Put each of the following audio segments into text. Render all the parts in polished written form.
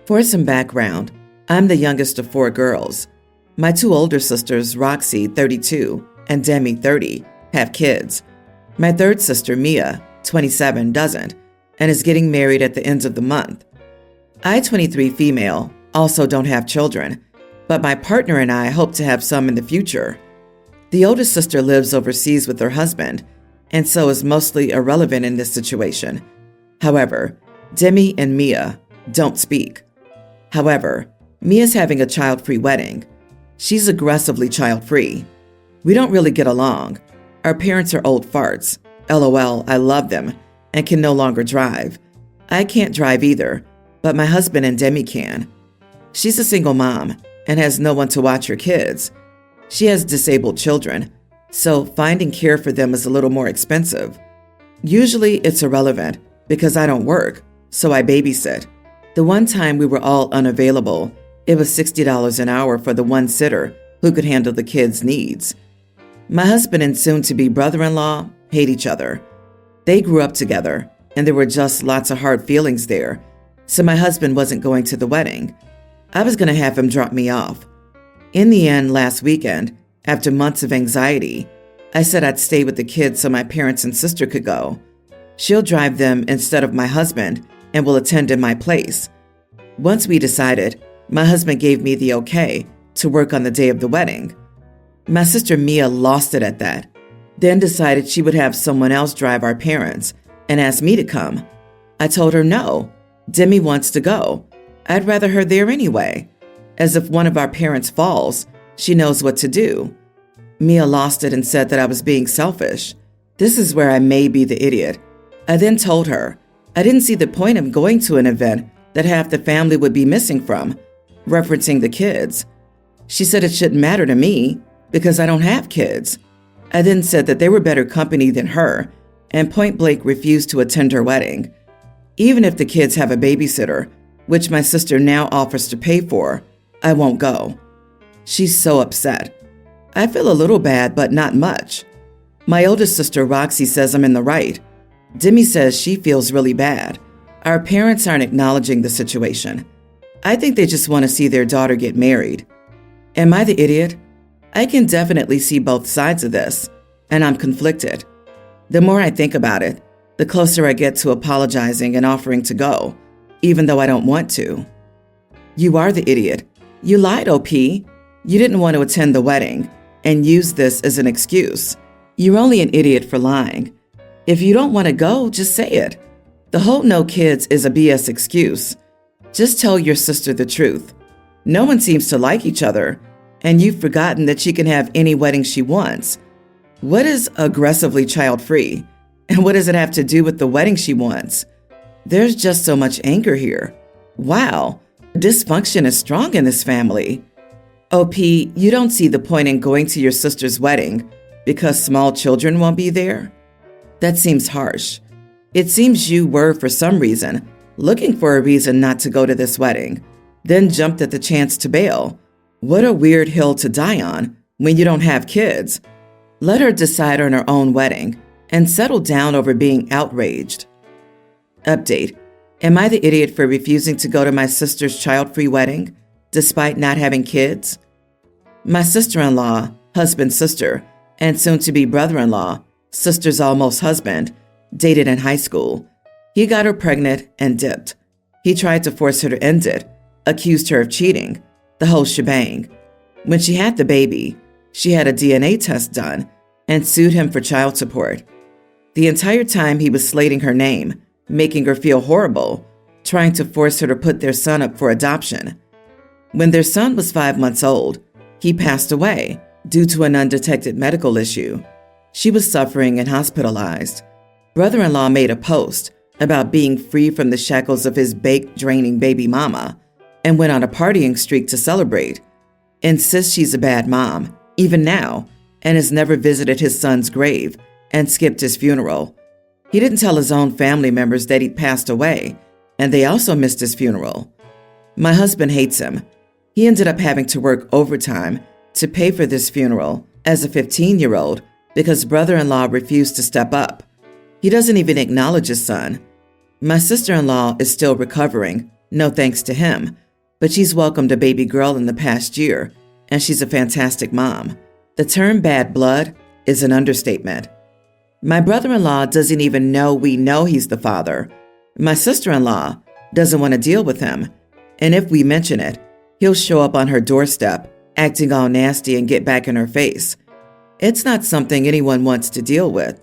For some background, I'm the youngest of 4 girls. My 2 older sisters, Roxy, 32, and Demi, 30, have kids. My 3rd sister, Mia, 27, doesn't, and is getting married at the end of the month. I, 23 female, also don't have children, but my partner and I hope to have some in the future. The oldest sister lives overseas with her husband, and so is mostly irrelevant in this situation. However, Demi and Mia don't speak. However, Mia's having a child-free wedding. She's aggressively child-free. We don't really get along. Our parents are old farts. LOL, I love them and can no longer drive. I can't drive either, but my husband and Demi can. She's a single mom and has no one to watch her kids. She has disabled children, so finding care for them is a little more expensive. Usually it's irrelevant because I don't work, so I babysit. The one time we were all unavailable, it was $60 an hour for the one sitter who could handle the kids' needs. My husband and soon-to-be brother-in-law hate each other. They grew up together, and there were just lots of hard feelings there, so my husband wasn't going to the wedding. I was going to have him drop me off. In the end, last weekend, after months of anxiety, I said I'd stay with the kids so my parents and sister could go. She'll drive them instead of my husband and will attend in my place. Once we decided, my husband gave me the okay to work on the day of the wedding. My sister Mia lost it at that, then decided she would have someone else drive our parents and asked me to come. I told her no, Demi wants to go. I'd rather her there anyway. As if one of our parents falls, she knows what to do. Mia lost it and said that I was being selfish. This is where I may be the idiot. I then told her I didn't see the point of going to an event that half the family would be missing from, referencing the kids. She said it shouldn't matter to me because I don't have kids. I then said that they were better company than her and point blank refused to attend her wedding. Even if the kids have a babysitter, which my sister now offers to pay for, I won't go. She's so upset. I feel a little bad, but not much. My oldest sister, Roxy, says I'm in the right. Demi says she feels really bad. Our parents aren't acknowledging the situation. I think they just want to see their daughter get married. Am I the idiot? I can definitely see both sides of this, and I'm conflicted. The more I think about it, the closer I get to apologizing and offering to go, even though I don't want to. You are the idiot. You lied, OP. You didn't want to attend the wedding and use this as an excuse. You're only an idiot for lying. If you don't want to go, just say it. The whole no kids is a BS excuse. Just tell your sister the truth. No one seems to like each other, and you've forgotten that she can have any wedding she wants. What is aggressively child-free? And what does it have to do with the wedding she wants? There's just so much anger here. Wow, dysfunction is strong in this family. OP, you don't see the point in going to your sister's wedding because small children won't be there? That seems harsh. It seems you were, for some reason, looking for a reason not to go to this wedding, then jumped at the chance to bail. What a weird hill to die on when you don't have kids. Let her decide on her own wedding and settle down over being outraged. Update. Am I the idiot for refusing to go to my sister's child-free wedding, despite not having kids? My sister-in-law, husband's sister, and soon-to-be brother-in-law, sister's almost husband, dated in high school. He got her pregnant and dipped. He tried to force her to end it, accused her of cheating, the whole shebang. When she had the baby, she had a DNA test done and sued him for child support. The entire time he was slating her name, making her feel horrible, trying to force her to put their son up for adoption. When their son was 5 months old, he passed away due to an undetected medical issue. She was suffering and hospitalized. Brother-in-law made a post about being free from the shackles of his baked, draining baby mama and went on a partying streak to celebrate. Insists she's a bad mom, even now, and has never visited his son's grave and skipped his funeral. He didn't tell his own family members that he'd passed away, and they also missed his funeral. My husband hates him. He ended up having to work overtime to pay for this funeral as a 15-year-old because brother-in-law refused to step up. He doesn't even acknowledge his son. My sister-in-law is still recovering, no thanks to him, but she's welcomed a baby girl in the past year, and she's a fantastic mom. The term bad blood is an understatement. My brother-in-law doesn't even know we know he's the father. My sister-in-law doesn't want to deal with him, and if we mention it, he'll show up on her doorstep, acting all nasty and get back in her face. It's not something anyone wants to deal with.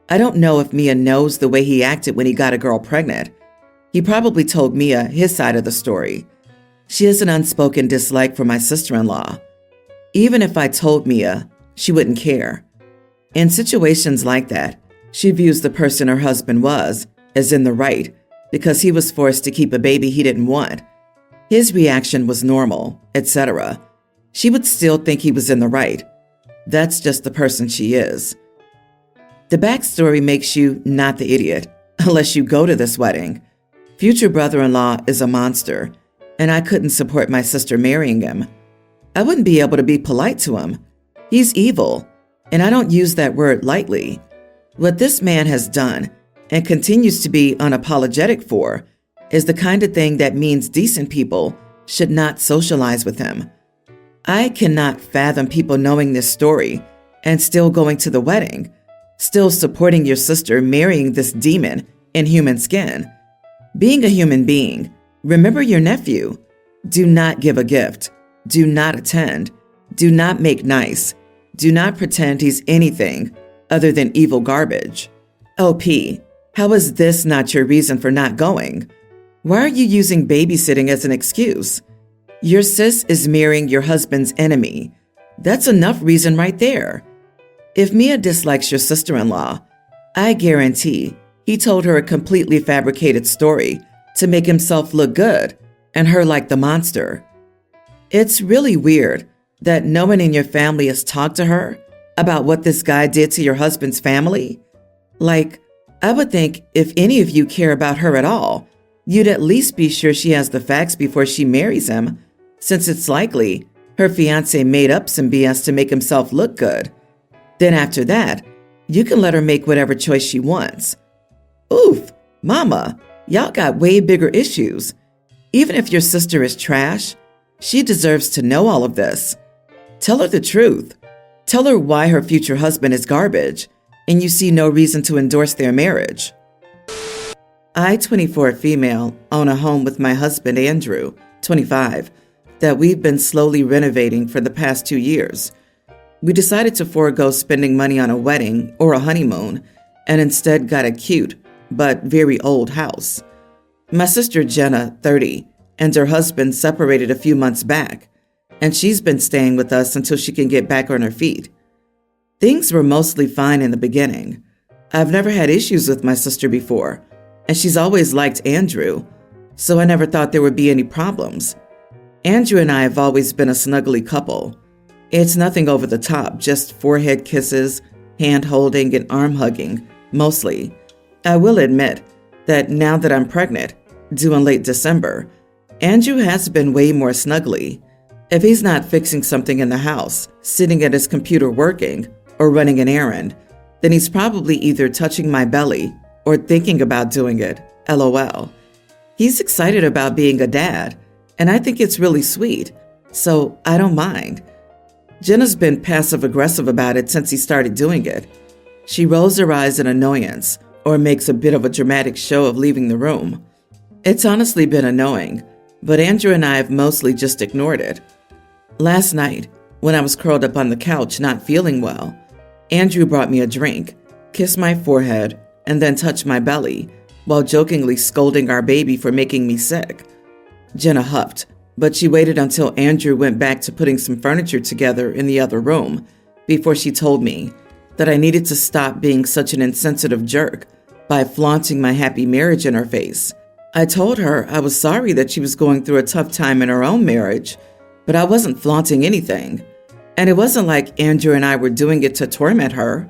I don't know if Mia knows the way he acted when he got a girl pregnant. He probably told Mia his side of the story. She has an unspoken dislike for my sister-in-law. Even if I told Mia, she wouldn't care. In situations like that, she views the person her husband was as in the right because he was forced to keep a baby he didn't want. His reaction was normal, etc. She would still think he was in the right. That's just the person she is. The backstory makes you not the idiot, unless you go to this wedding. Future brother-in-law is a monster, and I couldn't support my sister marrying him. I wouldn't be able to be polite to him. He's evil, and I don't use that word lightly. What this man has done, and continues to be unapologetic for, is the kind of thing that means decent people should not socialize with him. I cannot fathom people knowing this story and still going to the wedding, still supporting your sister marrying this demon in human skin. Being a human being, remember your nephew. Do not give a gift. Do not attend. Do not make nice. Do not pretend he's anything other than evil garbage. OP, how is this not your reason for not going? Why are you using babysitting as an excuse? Your sis is marrying your husband's enemy. That's enough reason right there. If Mia dislikes your sister-in-law, I guarantee he told her a completely fabricated story to make himself look good and her like the monster. It's really weird that no one in your family has talked to her about what this guy did to your husband's family. Like, I would think if any of you care about her at all, you'd at least be sure she has the facts before she marries him, since it's likely her fiance made up some BS to make himself look good. Then after that, you can let her make whatever choice she wants. Oof, mama, y'all got way bigger issues. Even if your sister is trash, she deserves to know all of this. Tell her the truth. Tell her why her future husband is garbage, and you see no reason to endorse their marriage. I, 24 female, own a home with my husband, Andrew, 25, that we've been slowly renovating for the past 2 years. We decided to forego spending money on a wedding or a honeymoon and instead got a cute but very old house. My sister Jenna, 30, and her husband separated a few months back, and she's been staying with us until she can get back on her feet. Things were mostly fine in the beginning. I've never had issues with my sister before, and she's always liked Andrew, so I never thought there would be any problems. Andrew and I have always been a snuggly couple. It's nothing over the top, just forehead kisses, hand-holding, and arm-hugging, mostly. I will admit that now that I'm pregnant, due in late December, Andrew has been way more snuggly. If he's not fixing something in the house, sitting at his computer working, or running an errand, then he's probably either touching my belly or thinking about doing it, LOL. He's excited about being a dad, and I think it's really sweet, so I don't mind. Jenna's been passive-aggressive about it since he started doing it. She rolls her eyes in annoyance or makes a bit of a dramatic show of leaving the room. It's honestly been annoying, but Andrew and I have mostly just ignored it. Last night, when I was curled up on the couch not feeling well, Andrew brought me a drink, kissed my forehead, and then touched my belly, while jokingly scolding our baby for making me sick. Jenna huffed, but she waited until Andrew went back to putting some furniture together in the other room before she told me that I needed to stop being such an insensitive jerk by flaunting my happy marriage in her face. I told her I was sorry that she was going through a tough time in her own marriage, but I wasn't flaunting anything. And it wasn't like Andrew and I were doing it to torment her.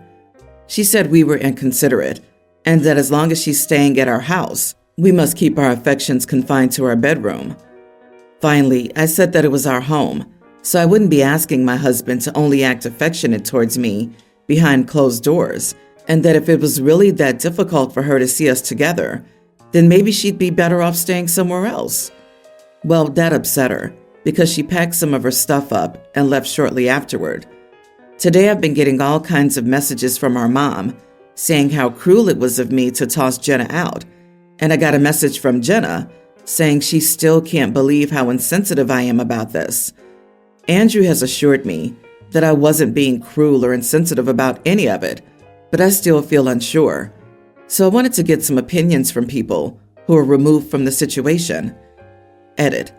She said we were inconsiderate, and that as long as she's staying at our house, we must keep our affections confined to our bedroom. Finally, I said that it was our home, so I wouldn't be asking my husband to only act affectionate towards me behind closed doors, and that if it was really that difficult for her to see us together, then maybe she'd be better off staying somewhere else. Well, that upset her because she packed some of her stuff up and left shortly afterward. Today I've been getting all kinds of messages from our mom saying how cruel it was of me to toss Jenna out. And I got a message from Jenna saying she still can't believe how insensitive I am about this. Andrew has assured me that I wasn't being cruel or insensitive about any of it, but I still feel unsure. So I wanted to get some opinions from people who are removed from the situation. Edit.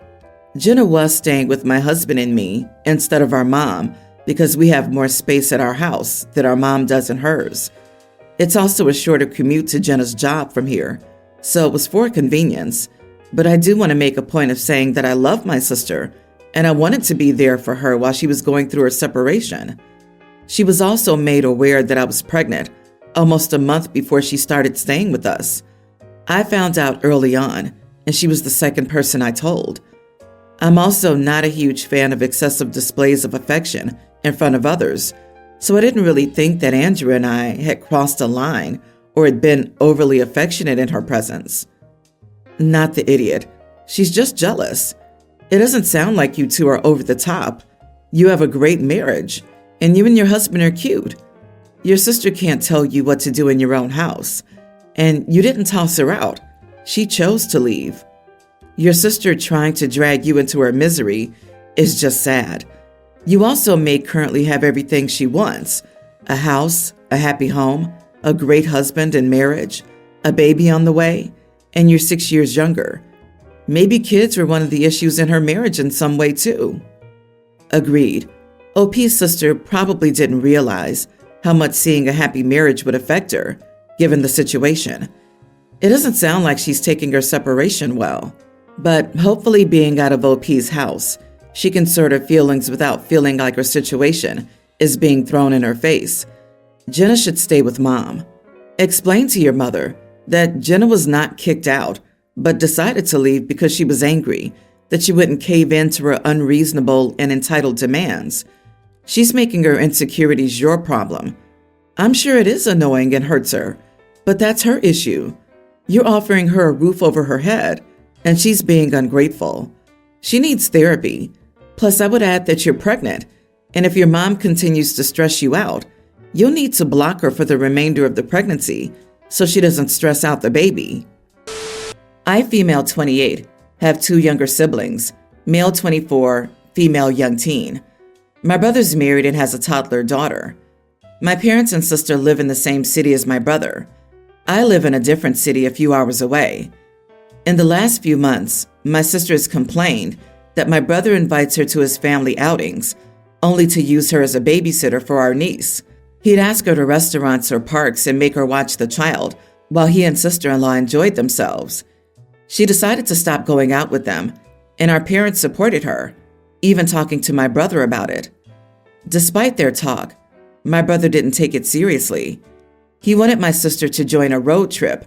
Jenna was staying with my husband and me instead of our mom because we have more space at our house than our mom does in hers. It's also a shorter commute to Jenna's job from here, so it was for convenience. But I do want to make a point of saying that I love my sister, and I wanted to be there for her while she was going through her separation. She was also made aware that I was pregnant almost a month before she started staying with us. I found out early on, and she was the second person I told. I'm also not a huge fan of excessive displays of affection in front of others, so I didn't really think that Andrew and I had crossed a line or had been overly affectionate in her presence. Not the idiot. She's just jealous. It doesn't sound like you two are over the top. You have a great marriage, and you and your husband are cute. Your sister can't tell you what to do in your own house, and you didn't toss her out. She chose to leave. Your sister trying to drag you into her misery is just sad. You also may currently have everything she wants: a house, a happy home, a great husband and marriage, a baby on the way, and you're 6 years younger. Maybe kids were one of the issues in her marriage in some way too. Agreed. OP's sister probably didn't realize how much seeing a happy marriage would affect her, given the situation. It doesn't sound like she's taking her separation well, but hopefully being out of OP's house, she can sort her feelings without feeling like her situation is being thrown in her face. Jenna should stay with Mom. Explain to your mother that Jenna was not kicked out, but decided to leave because she was angry that she wouldn't cave in to her unreasonable and entitled demands. She's making her insecurities your problem. I'm sure it is annoying and hurts her, but that's her issue. You're offering her a roof over her head, and she's being ungrateful. She needs therapy. Plus, I would add that you're pregnant, and if your mom continues to stress you out, you'll need to block her for the remainder of the pregnancy so she doesn't stress out the baby. I, female 28, have 2 younger siblings, male 24, female young teen. My brother's married and has a toddler daughter. My parents and sister live in the same city as my brother. I live in a different city a few hours away. In the last few months, my sister has complained that my brother invites her to his family outings, only to use her as a babysitter for our niece. He'd ask her to restaurants or parks and make her watch the child while he and sister-in-law enjoyed themselves. She decided to stop going out with them, and our parents supported her, even talking to my brother about it. Despite their talk, my brother didn't take it seriously. He wanted my sister to join a road trip.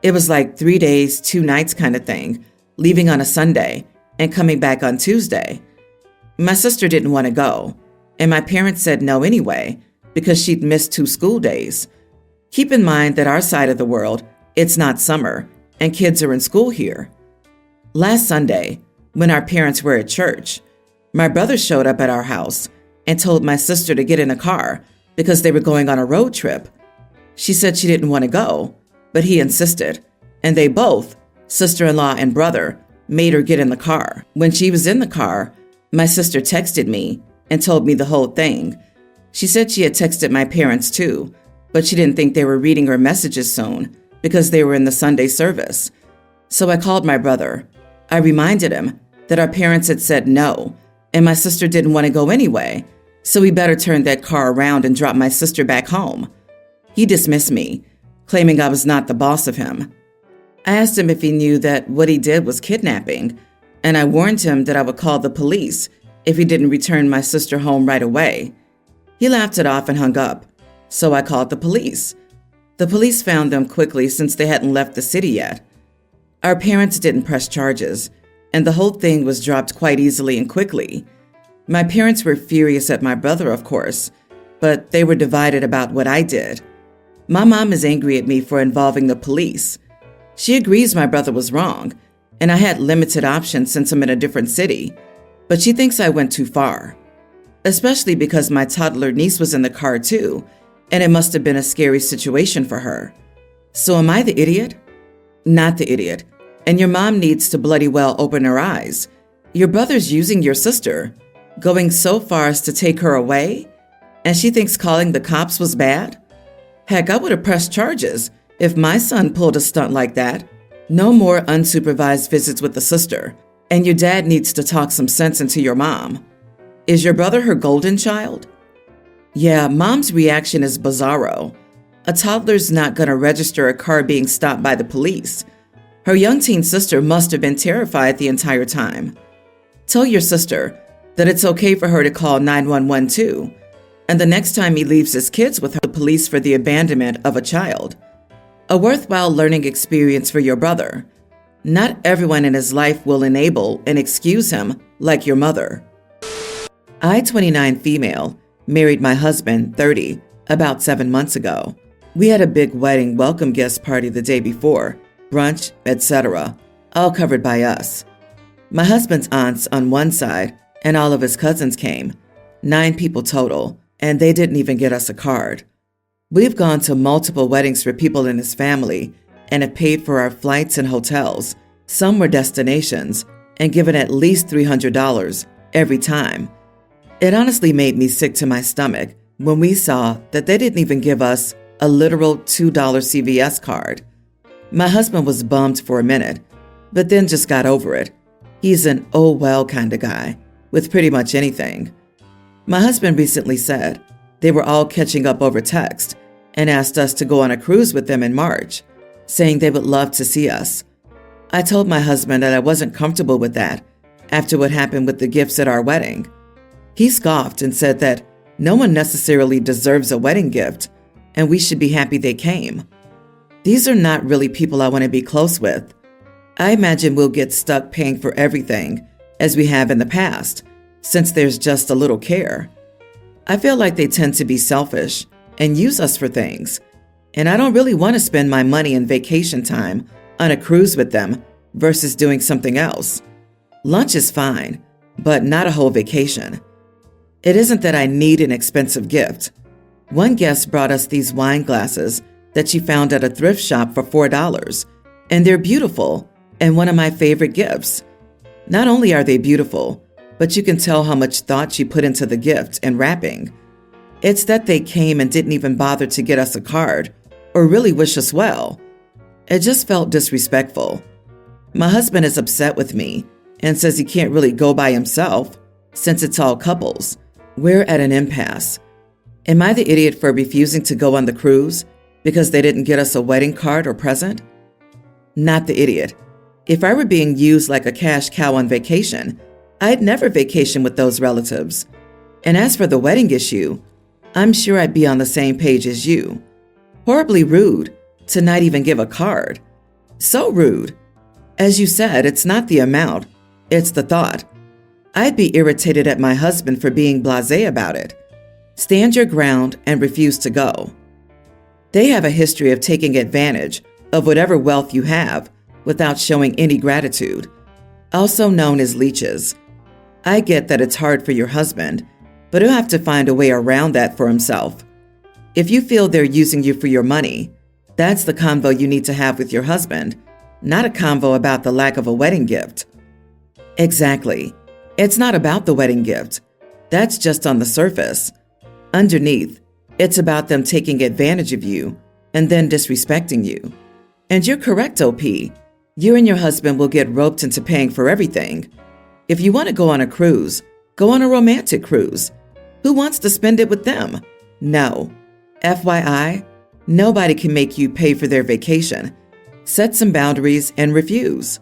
It was like 3 days, 2 nights kind of thing, leaving on a Sunday and coming back on Tuesday. My sister didn't want to go, and my parents said no anyway because she'd missed 2 school days. Keep in mind that our side of the world, it's not summer, and kids are in school here. Last Sunday, when our parents were at church, my brother showed up at our house and told my sister to get in a car because they were going on a road trip. She said she didn't want to go, but he insisted, and they both, sister-in-law and brother, made her get in the car. When she was in the car, my sister texted me and told me the whole thing. She said she had texted my parents too, but she didn't think they were reading her messages soon because they were in the Sunday service. So I called my brother. I reminded him that our parents had said no, and my sister didn't want to go anyway, so he better turn that car around and drop my sister back home. He dismissed me, claiming I was not the boss of him. I asked him if he knew that what he did was kidnapping, and I warned him that I would call the police if he didn't return my sister home right away. He laughed it off and hung up, so I called the police. The police found them quickly since they hadn't left the city yet. Our parents didn't press charges, and the whole thing was dropped quite easily and quickly. My parents were furious at my brother, of course, but they were divided about what I did. My mom is angry at me for involving the police. She agrees my brother was wrong, and I had limited options since I'm in a different city, but she thinks I went too far, especially because my toddler niece was in the car too, and it must have been a scary situation for her. So am I the idiot? Not the idiot. And your mom needs to bloody well open her eyes. Your brother's using your sister, going so far as to take her away, and she thinks calling the cops was bad? Heck, I would have pressed charges if my son pulled a stunt like that. No more unsupervised visits with the sister, and your dad needs to talk some sense into your mom. Is your brother her golden child? Yeah, mom's reaction is bizarro. A toddler's not gonna register a car being stopped by the police. Her young teen sister must have been terrified the entire time. Tell your sister that it's okay for her to call 911 too, and the next time he leaves his kids with the police for the abandonment of a child. A worthwhile learning experience for your brother. Not everyone in his life will enable and excuse him like your mother. I, 29 female, married my husband, 30, about 7 months ago. We had a big wedding welcome guest party the day before, brunch, etc., all covered by us. My husband's aunts on one side and all of his cousins came, 9 people total, and they didn't even get us a card. We've gone to multiple weddings for people in his family and have paid for our flights and hotels. Some were destinations and given at least $300 every time. It honestly made me sick to my stomach when we saw that they didn't even give us a literal $2 CVS card. My husband was bummed for a minute, but then just got over it. He's an oh well kind of guy with pretty much anything. My husband recently said they were all catching up over text and asked us to go on a cruise with them in March, saying they would love to see us. I told my husband that I wasn't comfortable with that after what happened with the gifts at our wedding. He scoffed and said that no one necessarily deserves a wedding gift, and we should be happy they came. These are not really people I want to be close with. I imagine we'll get stuck paying for everything, as we have in the past, since there's just a little care. I feel like they tend to be selfish and use us for things, and I don't really want to spend my money and vacation time on a cruise with them versus doing something else. Lunch is fine, but not a whole vacation. It isn't that I need an expensive gift. One guest brought us these wine glasses that she found at a thrift shop for $4, and they're beautiful and one of my favorite gifts. Not only are they beautiful, but you can tell how much thought she put into the gift and wrapping. It's that they came and didn't even bother to get us a card or really wish us well. It just felt disrespectful. My husband is upset with me and says he can't really go by himself since it's all couples. We're at an impasse. Am I the idiot for refusing to go on the cruise because they didn't get us a wedding card or present? Not the idiot. If I were being used like a cash cow on vacation, I'd never vacation with those relatives. And as for the wedding issue, I'm sure I'd be on the same page as you. Horribly rude to not even give a card. So rude. As you said, it's not the amount, it's the thought. I'd be irritated at my husband for being blasé about it. Stand your ground and refuse to go. They have a history of taking advantage of whatever wealth you have without showing any gratitude, also known as leeches. I get that it's hard for your husband, but he'll have to find a way around that for himself. If you feel they're using you for your money, that's the convo you need to have with your husband, not a convo about the lack of a wedding gift. Exactly. It's not about the wedding gift. That's just on the surface. Underneath, it's about them taking advantage of you and then disrespecting you. And you're correct, OP. You and your husband will get roped into paying for everything. If you want to go on a cruise, go on a romantic cruise. Who wants to spend it with them? No. FYI, nobody can make you pay for their vacation. Set some boundaries and refuse.